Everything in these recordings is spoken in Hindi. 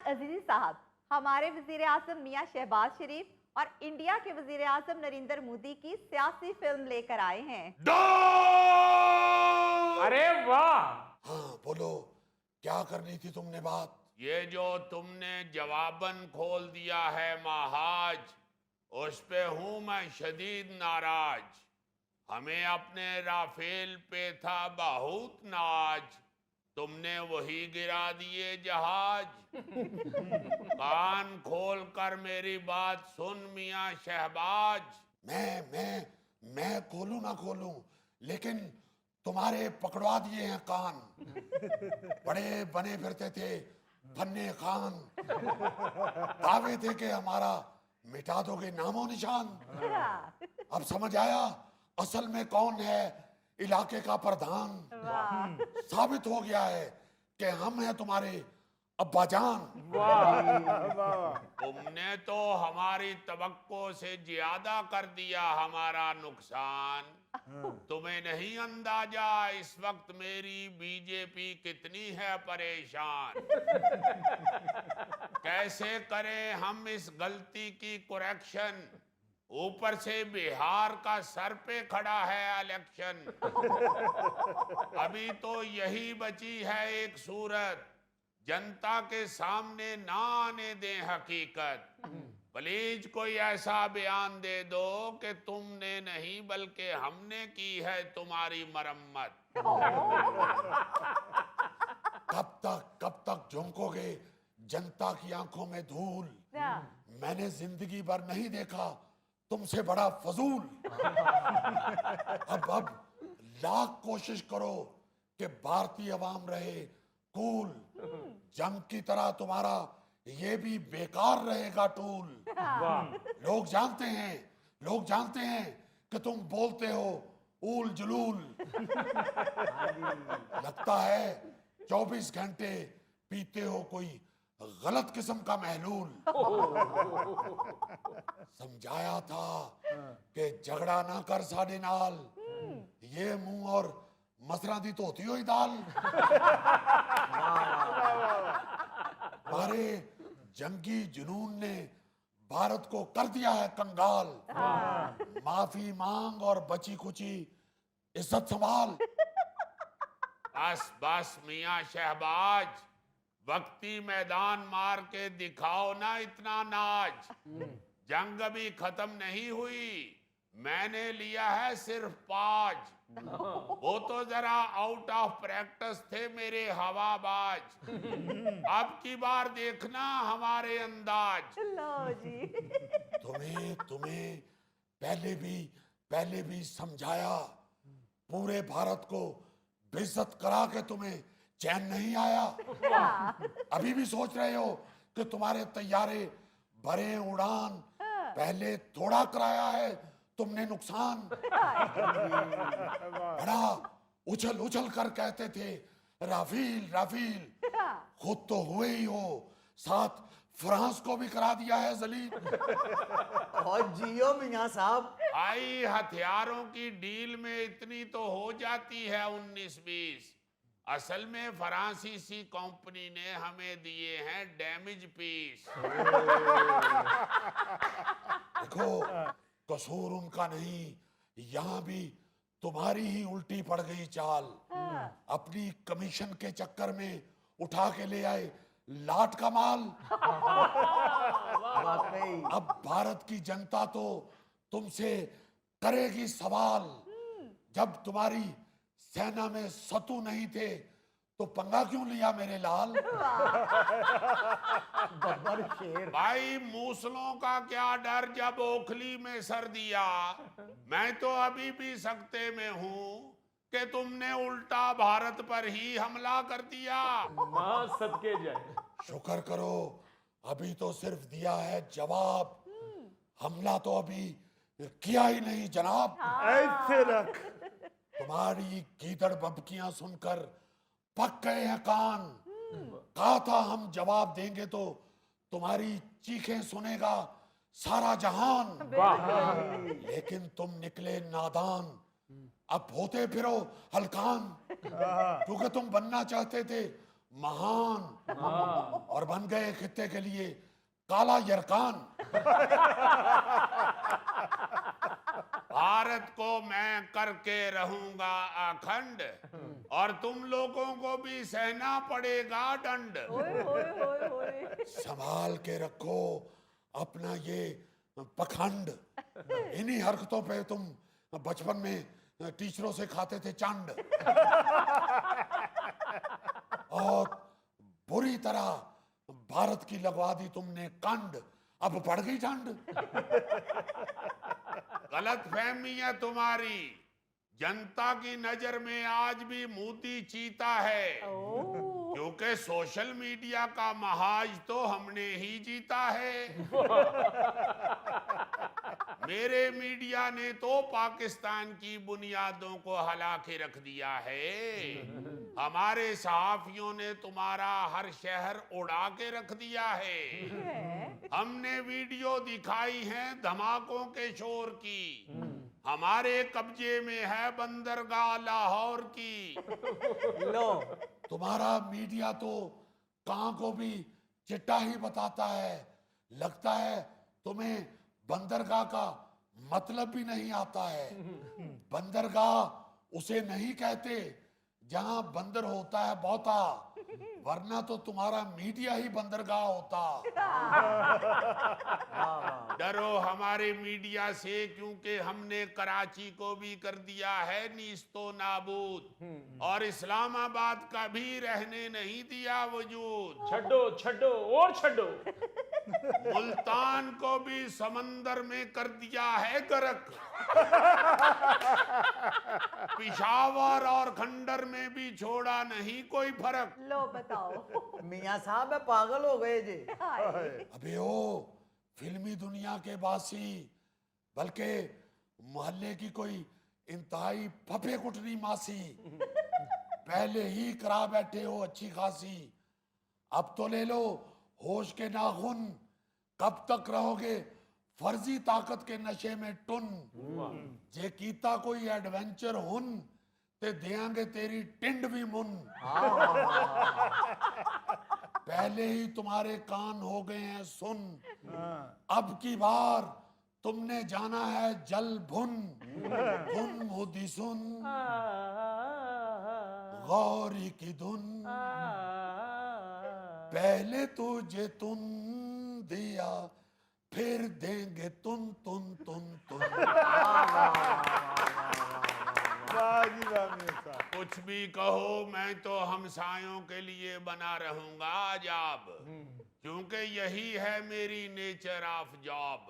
अजीज साहब, हमारे वजीर आजम मियां शहबाज शरीफ और इंडिया के वजीर आजम नरेंद्र मोदी की सियासी फिल्म लेकर आए हैं। अरे वाह! हाँ बोलो, क्या करनी थी तुमने बात? ये जो तुमने जवाबन खोल दिया है महाज, उस पे हूं मैं शदीद नाराज। हमें अपने राफेल पे था बहुत नाज, तुमने वही गिरा दिए जहाज। कान खोल कर मेरी बात सुन मियां शहबाज। मैं खोलूं ना खोलूं, लेकिन तुम्हारे पकड़वा दिए हैं कान। बड़े बने फिरते थे फन्ने खान, दावे थे कि हमारा मिटा दोगे नामो निशान। अब समझ आया असल में कौन है इलाके का प्रधान। साबित हो गया है कि हम हैं तुम्हारे अब्बा जान। तुमने तो हमारी तवक्को से ज्यादा कर दिया हमारा नुकसान। तुम्हें नहीं अंदाजा इस वक्त मेरी बीजेपी कितनी है परेशान। कैसे करें हम इस गलती की करेक्शन, ऊपर से बिहार का सर पे खड़ा है इलेक्शन। अभी तो यही बची है एक सूरत, जनता के सामने ना आने दें हकीकत। प्लीज कोई ऐसा बयान दे दो कि तुमने नहीं बल्कि हमने की है तुम्हारी मरम्मत। कब तक झोंकोगे जनता की आंखों में धूल? मैंने जिंदगी भर नहीं देखा तुमसे बड़ा फजूल। अब लाख कोशिश करो कि भारतीय अवाम रहे कूल। जंग की तरह तुम्हारा ये भी बेकार रहेगा टूल। लोग जानते हैं कि तुम बोलते हो ऊल जुलूल। लगता है 24 घंटे पीते हो कोई गलत किस्म का महलूल। समझाया था कि झगड़ा ना कर साडे नाल, ये मुंह और मसरा दी धोती हुई दाल। हमारे जंगी जुनून ने भारत को कर दिया है कंगाल। माफी मांग और बची खुची इज्जत संभाल। बस बस मियां शहबाज, वक्ती मैदान मार के दिखाओ ना इतना नाज। जंग अभी खत्म नहीं हुई, मैंने लिया है सिर्फ 5। वो तो जरा आउट ऑफ प्रैक्टिस थे मेरे हवाबाज। अब की बार देखना हमारे अंदाज। लो जी। तुम्हें पहले भी समझाया, पूरे भारत को बेइज्जत करा के तुम्हें चैन नहीं आया। अभी भी सोच रहे हो कि तुम्हारे तैयारे भरे उड़ान, पहले थोड़ा कराया है तुमने नुकसान। बड़ा उछल कर कहते थे राफेल राफेल, खुद तो हुए ही हो, साथ फ्रांस को भी करा दिया है जलील। और जियो मियां साहब। आई हथियारों की डील में इतनी तो हो जाती है 19-20। असल में फ्रांसीसी कंपनी ने हमें दिए हैं डैमेज पीस। देखो कसूर उनका नहीं, यहाँ भी तुम्हारी ही उल्टी पड़ गई चाल। अपनी कमीशन के चक्कर में उठा के ले आए लाट का माल। अब भारत की जनता तो तुमसे करेगी सवाल। जब तुम्हारी सेना में सतु नहीं थे तो पंगा क्यों लिया मेरे लाल? भाई मूसलों का क्या डर जब ओखली में सर दिया। मैं तो अभी भी सकते में हूँ कि तुमने उल्टा भारत पर ही हमला कर दिया। मां सदके जाए। शुक्र करो अभी तो सिर्फ दिया है जवाब, हमला तो अभी किया ही नहीं जनाब। ऐसे रख। तुम्हारी गीदड़ बबकियां सुनकर पक गए हैं कान। कहा था हम जवाब देंगे तो तुम्हारी चीखें सुनेगा सारा जहान। लेकिन तुम निकले नादान, अब होते फिरो हलकान। क्योंकि तुम बनना चाहते थे महान और बन गए खित्ते के लिए काला यरकान। भारत को मैं करके रहूंगा अखंड और तुम लोगों को भी सहना पड़ेगा दंड। ओए होए होए होए। संभाल के रखो अपना ये पखंड। इन्हीं हरकतों पे तुम बचपन में टीचरों से खाते थे चंड। और बुरी तरह भारत की लगवा दी तुमने कंड, अब पड़ गई ठंड। गलत फहमी है तुम्हारी, जनता की नजर में आज भी मोदी चीता है, ओह, क्योंकि सोशल मीडिया का महाज तो हमने ही जीता है। मेरे मीडिया ने तो पाकिस्तान की बुनियादों को हिला के रख दिया है। हमारे सहाफियों ने तुम्हारा हर शहर उड़ा के रख दिया है। है। हमने वीडियो दिखाई है धमाकों के शोर की, हमारे कब्जे में है बंदरगाह लाहौर की। लो तुम्हारा मीडिया तो कां को भी चिट्टा ही बताता है। लगता है तुम्हें बंदरगाह का मतलब भी नहीं आता है। बंदरगाह उसे नहीं कहते जहां बंदर होता है बहुता, वरना तो तुम्हारा मीडिया ही बंदरगाह होता। डरो हमारे मीडिया से, क्योंकि हमने कराची को भी कर दिया है नीस्तो नाबूद और इस्लामाबाद का भी रहने नहीं दिया वजूद। छड्डो छड्डो और छड्डो। मुल्तान को भी समंदर में कर दिया है गर्क। पिशावर और खंडर में भी छोड़ा नहीं कोई फर्क। लो बताओ। मियाँ साहब मैं पागल हो गए जी। हाय। अबे ओ फिल्मी दुनिया के बासी, बल्कि मोहल्ले की कोई इंतहाई फफे कुटनी मासी। पहले ही करा बैठे हो अच्छी खासी, अब तो ले लो होश के नाखून। कब तक रहोगे फर्जी ताकत के नशे में टुन। जे कीता कोई एडवेंचर हुन ते देंगे तेरी टिंड भी मुन। पहले ही तुम्हारे कान हो गए हैं सुन, अब की बार तुमने जाना है जल भुन। धुन मोदी सुन गौरी की धुन, पहले तुझे तुन दिया फिर देंगे तुन तुन तुन तुन। वाह जी वाह मियां साहब। कुछ भी कहो मैं तो हमसायों के लिए बना रहूंगा अजाब, क्योंकि यही है मेरी नेचर ऑफ जॉब।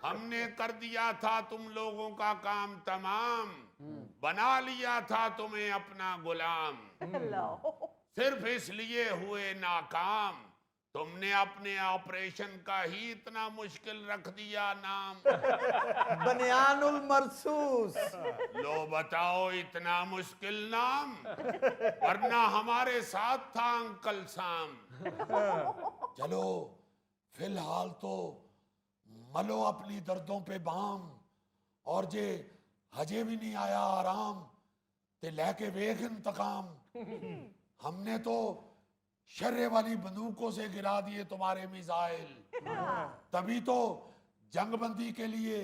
हमने कर दिया था तुम लोगों का काम तमाम, बना लिया था तुम्हें अपना गुलाम। लो। सिर्फ इसलिए हुए नाकाम, तुमने अपने ऑपरेशन का ही इतना मुश्किल रख दिया नाम। बनियानुल मरसूस। लो बताओ इतना मुश्किल नाम, वरना हमारे साथ था अंकल साम। चलो फिलहाल तो मलो अपनी दर्दों पे बाम, और जे हजे भी नहीं आया आराम ते लेके वेख इंतकाम। हमने तो शर्रे वाली बंदूकों से गिरा दिए तुम्हारे मिसाइल, तभी तो जंगबंदी के लिए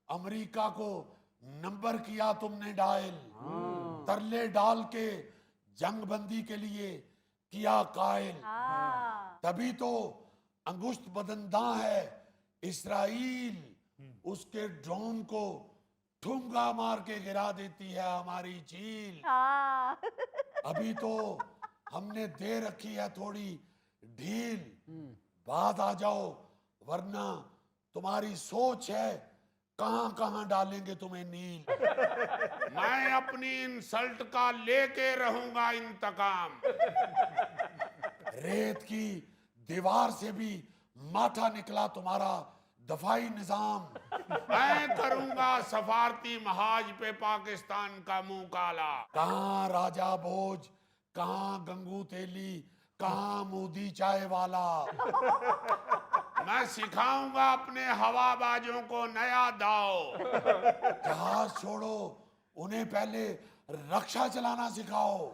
अमेरिका को नंबर किया तुमने डायल। तरले डाल के जंगबंदी के लिए किया कायल, हाँ। तभी तो अंगुष्ठ बदंदा है इस्राइल, उसके ड्रोन को ठुमका मार के गिरा देती है हमारी चील। हाँ। अभी तो हमने दे रखी है थोड़ी ढील, बाद आ जाओ वरना तुम्हारी सोच है कहां कहां डालेंगे तुम्हें नील। मैं अपनी इंसल्ट का लेके रहूंगा इंतकाम। रेत की दीवार से भी माथा निकला तुम्हारा दफाई निजाम। मैं करूंगा सफारती महाज पे पाकिस्तान का मुंह काला। कहां राजा भोज, कहां गंगू तेली, कहां मोदी चाय वाला। मैं सिखाऊंगा अपने हवाबाजों को नया दाव। जहाज छोड़ो उन्हें पहले रक्षा चलाना सिखाओ।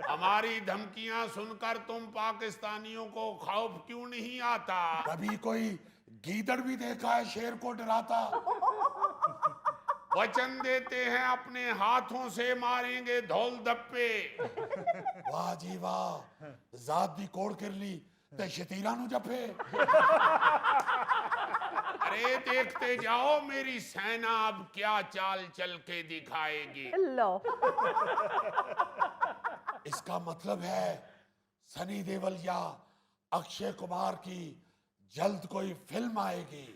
हमारी धमकियां सुनकर तुम पाकिस्तानियों को खौफ क्यों नहीं आता? कभी कोई गीदड़ भी देखा है शेर को डराता? वचन देते हैं अपने हाथों से मारेंगे धौल धप्पे। वाह जी वाह, जात दी कोड़ कर ली ते शतीरा नु जफे। अरे देखते जाओ मेरी सेना अब क्या चाल चल के दिखाएगी। लो इसका मतलब है सनी देओल या अक्षय कुमार की जल्द कोई फिल्म आएगी।